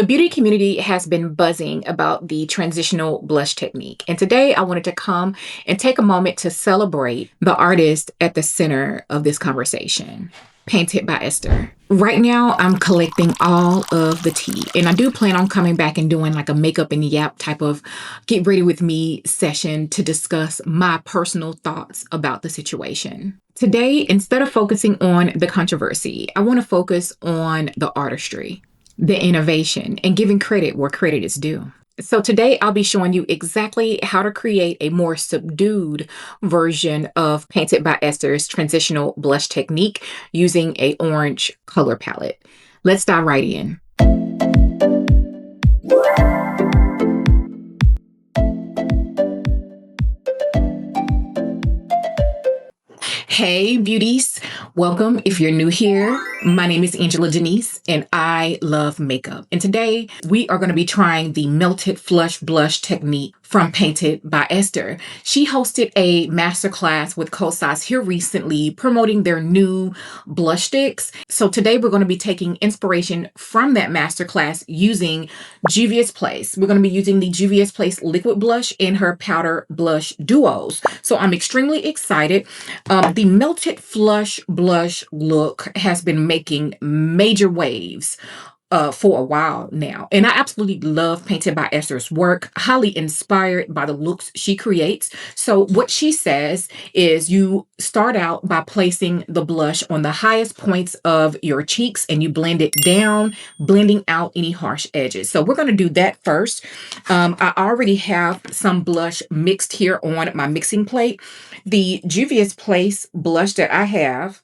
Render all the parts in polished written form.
The beauty community has been buzzing about the transitional blush technique. And today I wanted to come and take a moment to celebrate the artist at the center of this conversation, Painted by Esther. Right now, I'm collecting all of the tea, and I do plan on coming back and doing like a makeup and yap type of get ready with me session to discuss my personal thoughts about the situation. Today, instead of focusing on the controversy, I want to focus on the artistry, the innovation, and giving credit where credit is due. So today I'll be showing you exactly how to create a more subdued version of Painted by Esther's transitional blush technique using a orange color palette. Let's dive right in. Hey beauties, welcome. If you're new here, my name is Denise and I love makeup. And today we are going to be trying the Melted Flush Blush technique from Painted by Esther. She hosted a masterclass with Conceal here recently promoting their new blush sticks. So today we're going to be taking inspiration from that masterclass using Juvia's Place. We're going to be using the Juvia's Place liquid blush and her powder blush duos. So I'm extremely excited. The Melted Flush Blush look has been making major waves for a while now. And I absolutely love Painted by Esther's work, highly inspired by the looks she creates. So what she says is you start out by placing the blush on the highest points of your cheeks and you blend it down, blending out any harsh edges. So we're going to do that first. I already have some blush mixed here on my mixing plate. The Juvia's Place blush that I have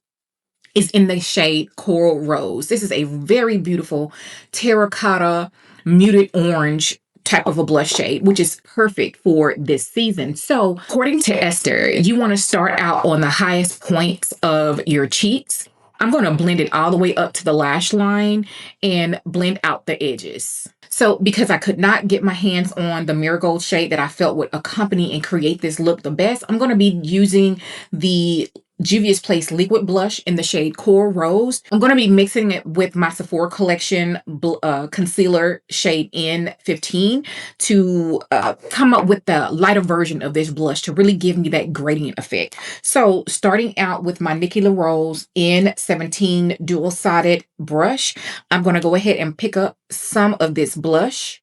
is in the shade Coral Rose. This is a very beautiful terracotta muted orange type of a blush shade, which is perfect for this season. So according to Esther, you want to start out on the highest points of your cheeks. I'm going to blend it all the way up to the lash line and blend out the edges. So because I could not get my hands on the marigold shade that I felt would accompany and create this look the best, I'm going to be using the Juvia's Place liquid blush in the shade Coral Rose. I'm going to be mixing it with my Sephora Collection concealer shade N15 to come up with the lighter version of this blush to really give me that gradient effect. So starting out with my Nikki LaRose N17 dual-sided brush, I'm going to go ahead and pick up some of this blush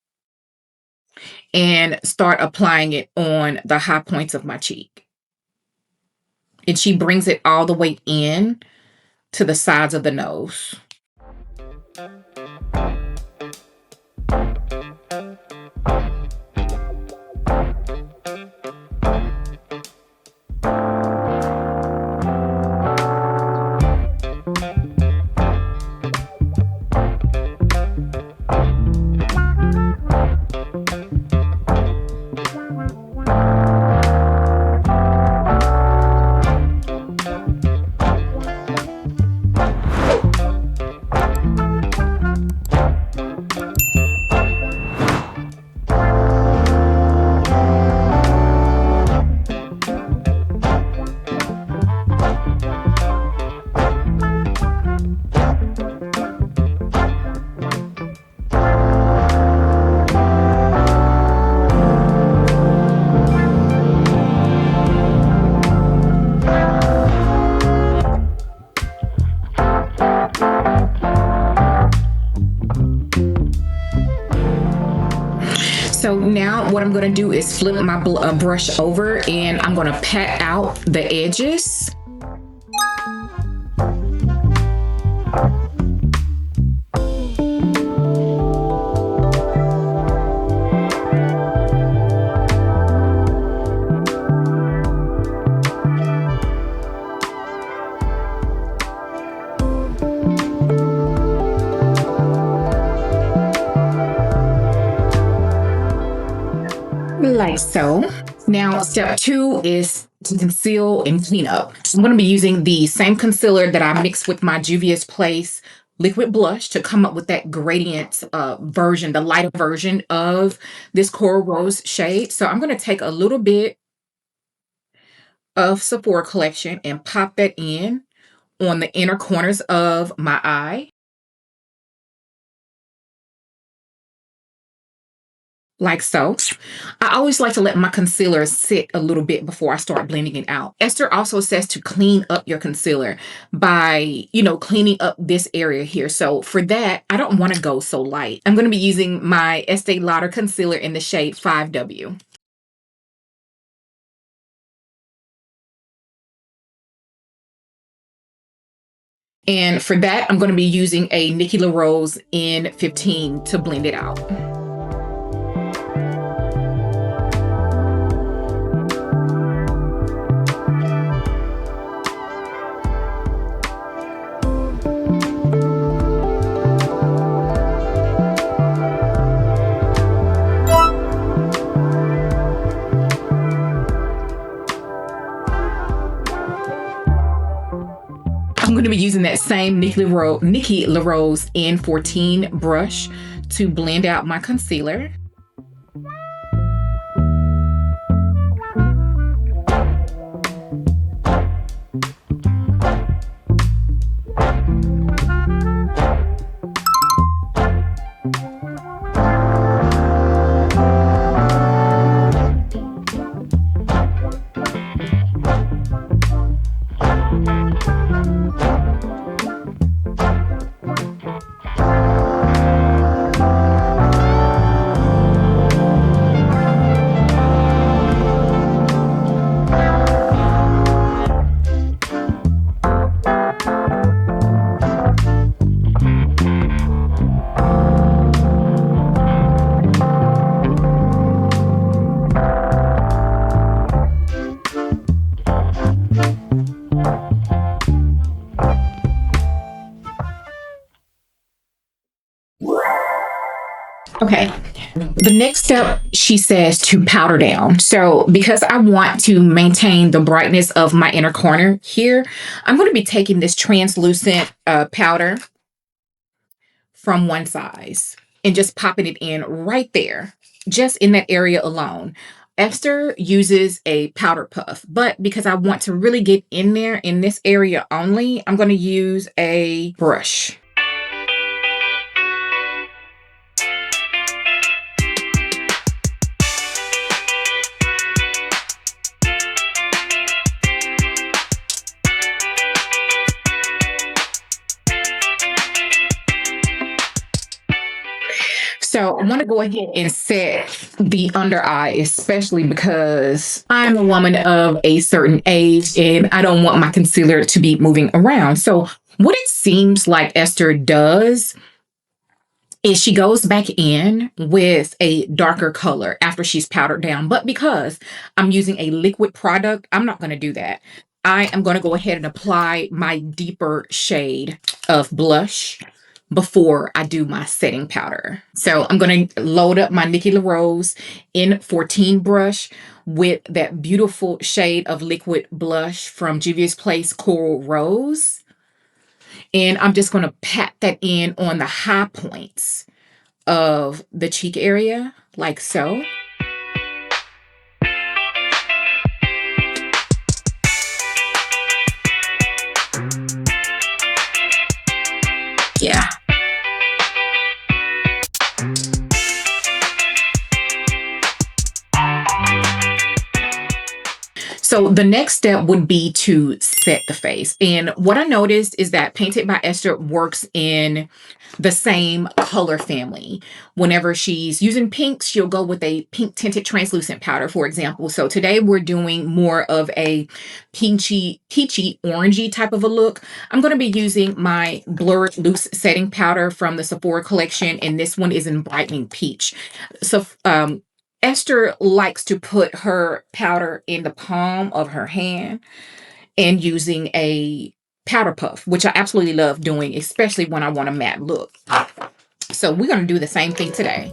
and start applying it on the high points of my cheek. And she brings it all the way in to the sides of the nose. So now what I'm going to do is flip my brush over and I'm going to pat out the edges. Like so. Now, step 2 is to conceal and clean up. I'm going to be using the same concealer that I mixed with my Juvia's Place liquid blush to come up with that gradient version, the lighter version of this Coral Rose shade. So I'm going to take a little bit of Sephora Collection and pop that in on the inner corners of my eye. like so. I always like to let my concealer sit a little bit before I start blending it out. Esther also says to clean up your concealer by, cleaning up this area here. So for that, I don't want to go so light. I'm going to be using my Estee Lauder concealer in the shade 5W. And for that, I'm going to be using a Nikki LaRose in 15 to blend it out. I'm going to be using that same Nikki LaRose N14 brush to blend out my concealer. Okay. The next step, she says to powder down. So because I want to maintain the brightness of my inner corner here, I'm going to be taking this translucent powder from one size and just popping it in right there, just in that area alone. Esther uses a powder puff, but because I want to really get in there in this area only, I'm going to use a brush. So I want to go ahead and set the under eye, especially because I'm a woman of a certain age and I don't want my concealer to be moving around. So what it seems like Esther does is she goes back in with a darker color after she's powdered down. But because I'm using a liquid product, I'm not going to do that. I am going to go ahead and apply my deeper shade of blush before I do my setting powder. So I'm going to load up my Nikki LaRose N14 brush with that beautiful shade of liquid blush from Juvia's Place Coral Rose. And I'm just going to pat that in on the high points of the cheek area, like so. Yeah. So the next step would be to set the face. And what I noticed is that Painted by Esther works in the same color family. Whenever she's using pinks, she'll go with a pink tinted translucent powder, for example. So today we're doing more of a peachy, orangey type of a look. I'm going to be using my Blurred Loose setting powder from the Sephora Collection, and this one is in Brightening Peach. So Esther likes to put her powder in the palm of her hand and using a powder puff, which I absolutely love doing, especially when I want a matte look. So we're going to do the same thing today.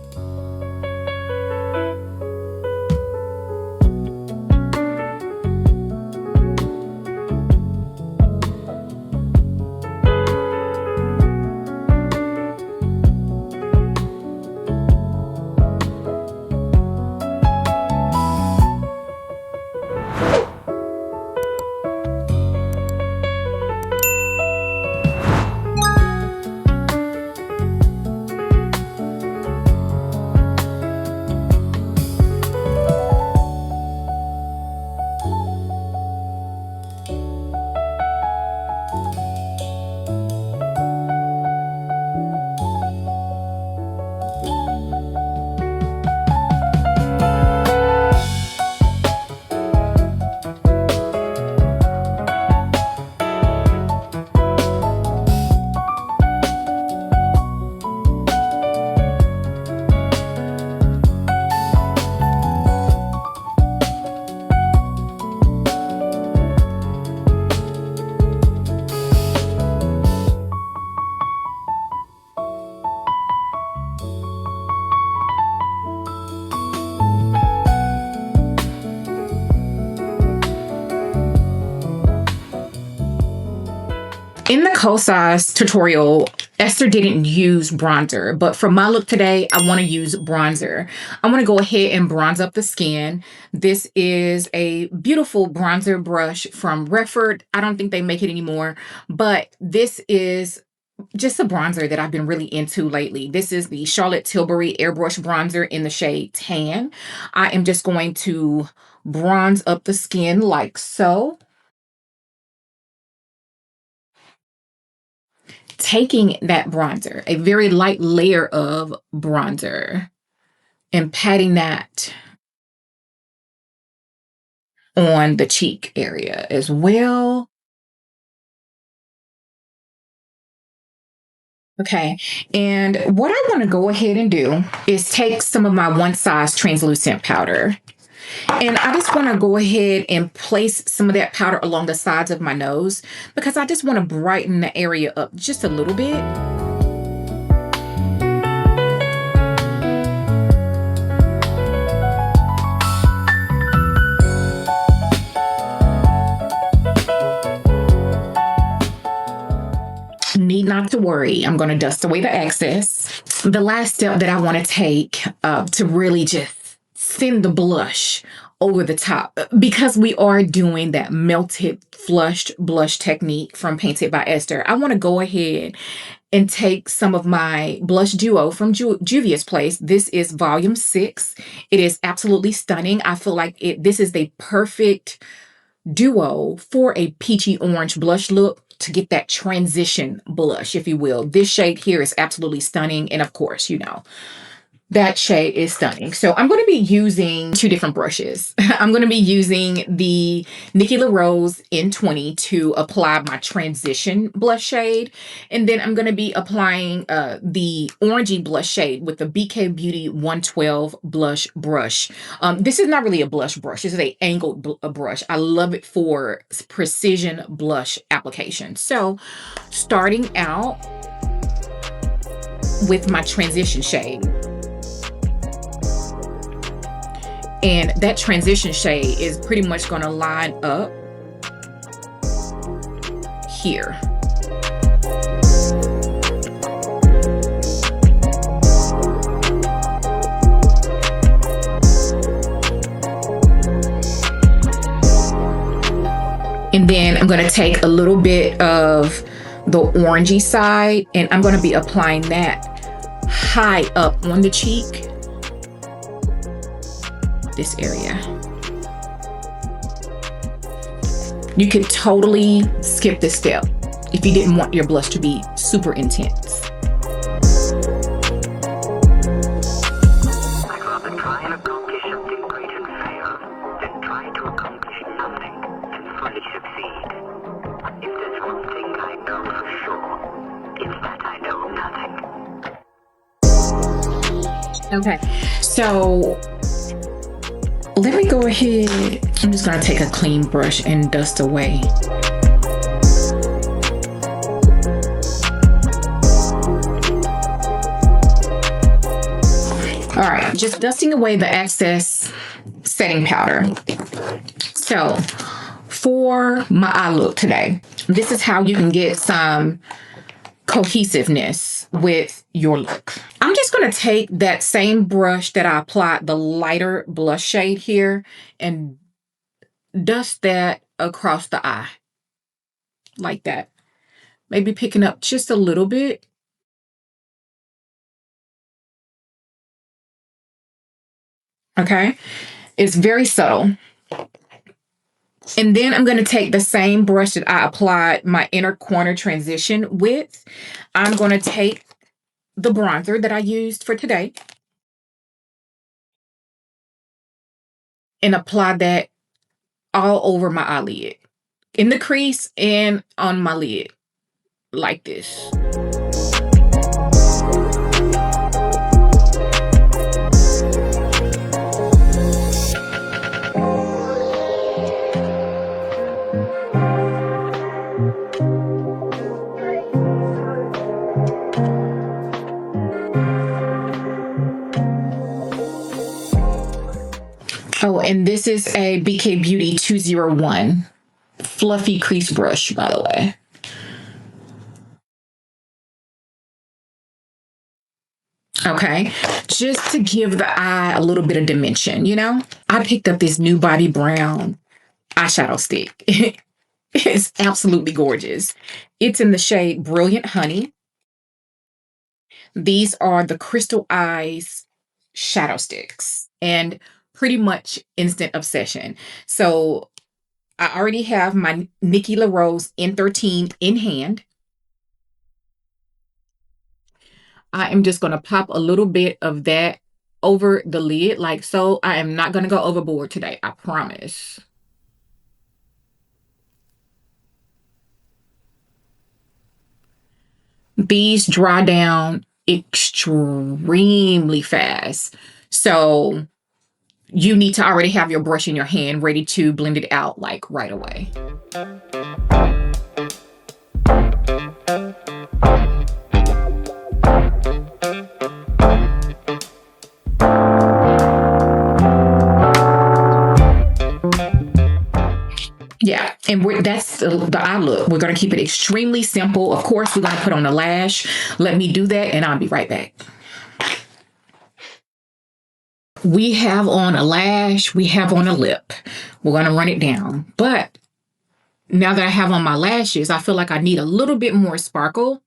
Kosai's tutorial, Esther didn't use bronzer, but for my look today, I want to use bronzer. I want to go ahead and bronze up the skin. This is a beautiful bronzer brush from Redford. I don't think they make it anymore, but this is just a bronzer that I've been really into lately. This is the Charlotte Tilbury Airbrush Bronzer in the shade Tan. I am just going to bronze up the skin like so. Taking that bronzer, a very light layer of bronzer, and patting that on the cheek area as well. Okay, and what I want to go ahead and do is take some of my One Size translucent powder. And I just want to go ahead and place some of that powder along the sides of my nose because I just want to brighten the area up just a little bit. Need not to worry. I'm going to dust away the excess. The last step that I want to take to really just send the blush over the top, because we are doing that melted flushed blush technique from Painted by Esther, I want to go ahead and take some of my blush duo from Juvia's place. This is volume 6. It is absolutely stunning. I feel like this is the perfect duo for a peachy orange blush look to get that transition blush, if you will. This shade here is absolutely stunning. And of course, you know, that shade is stunning. So I'm going to be using 2 different brushes. I'm going to be using the Nikki LaRose N20 to apply my transition blush shade. And then I'm going to be applying the orangey blush shade with the BK Beauty 112 blush brush. This is not really a blush brush. This is an angled brush. I love it for precision blush application. So starting out with my transition shade. And that transition shade is pretty much going to line up here. And then I'm going to take a little bit of the orangey side and I'm going to be applying that high up on the cheek. This area. You could totally skip this step if you didn't want your blush to be super intense. I'd rather try and accomplish something great and fail than try to accomplish nothing and fully succeed. If there's one thing I know for sure, it's that I know nothing. Okay, so let me go ahead. I'm just going to take a clean brush and dust away. All right, just dusting away the excess setting powder. So for my eye look today, this is how you can get some cohesiveness with your look. I'm just going to take that same brush that I applied the lighter blush shade here and dust that across the eye like that. Maybe picking up just a little bit. Okay, it's very subtle. And then I'm going to take the same brush that I applied my inner corner transition with. I'm going to take the bronzer that I used for today and apply that all over my eyelid, in the crease and on my lid, like this. Oh, and this is a BK Beauty 201 fluffy crease brush, by the way. Okay, just to give the eye a little bit of dimension, you know? I picked up this new Bobbi Brown eyeshadow stick. It's absolutely gorgeous. It's in the shade Brilliant Honey. These are the Crystal Eyes shadow sticks and pretty much instant obsession. So I already have my Nikki LaRose N13 in hand. I am just going to pop a little bit of that over the lid like so. I am not going to go overboard today, I promise. These dry down extremely fast. So you need to already have your brush in your hand ready to blend it out like right away. Yeah, and that's the eye look. We're going to keep it extremely simple. Of course, we're going to put on a lash. Let me do that, and I'll be right back. We have on a lash. We have on a lip. We're going to run it down. But now that I have on my lashes, I feel like I need a little bit more sparkle.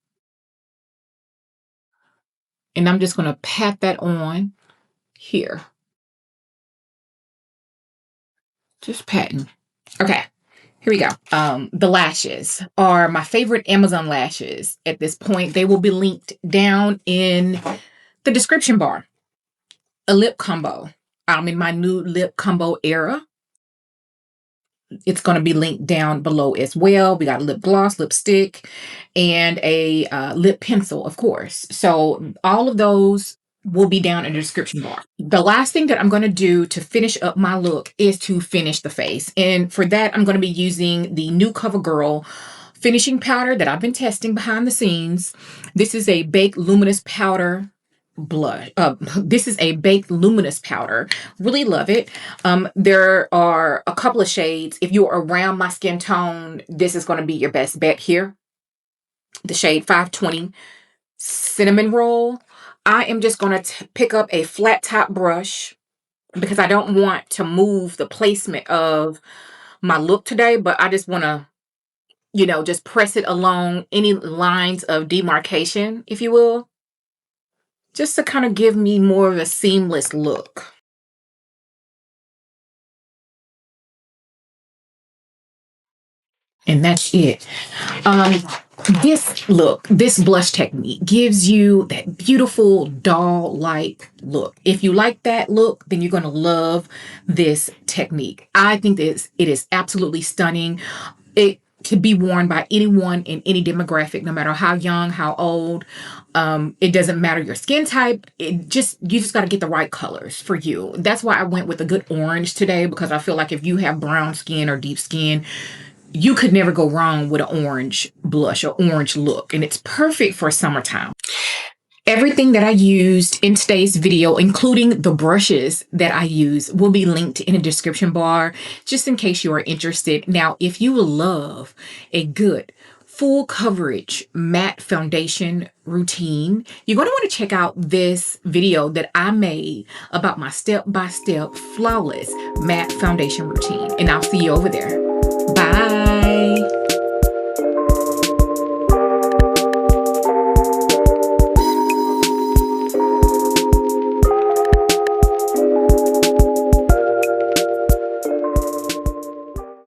And I'm just going to pat that on here. Just patting. Okay. Here we go. The lashes are my favorite Amazon lashes at this point. They will be linked down in the description bar. A lip combo. I'm in my new lip combo era. It's going to be linked down below as well. We got a lip gloss, lipstick, and a lip pencil, of course. So all of those will be down in the description bar. The last thing that I'm going to do to finish up my look is to finish the face. And for that, I'm going to be using the new CoverGirl finishing powder that I've been testing behind the scenes. This is a baked luminous powder blush. This is a baked luminous powder. Really love it. There are a couple of shades. If you're around my skin tone, this is going to be your best bet here. The shade 520 Cinnamon Roll. I am just going to pick up a flat top brush because I don't want to move the placement of my look today, but I just want to, you know, just press it along any lines of demarcation, if you will, just to kind of give me more of a seamless look. And that's it. This blush technique gives you that beautiful doll-like look. If you like that look, then you're going to love this technique. I think it is absolutely stunning. It could be worn by anyone in any demographic, no matter how young, how old. It doesn't matter your skin type. You just got to get the right colors for you. That's why I went with a good orange today, because I feel like if you have brown skin or deep skin, you could never go wrong with an orange blush or orange look. And it's perfect for summertime. Everything that I used in today's video, including the brushes that I use, will be linked in the description bar, just in case you are interested. Now, if you love a good full coverage matte foundation routine, you're going to want to check out this video that I made about my step-by-step flawless matte foundation routine. And I'll see you over there. Bye.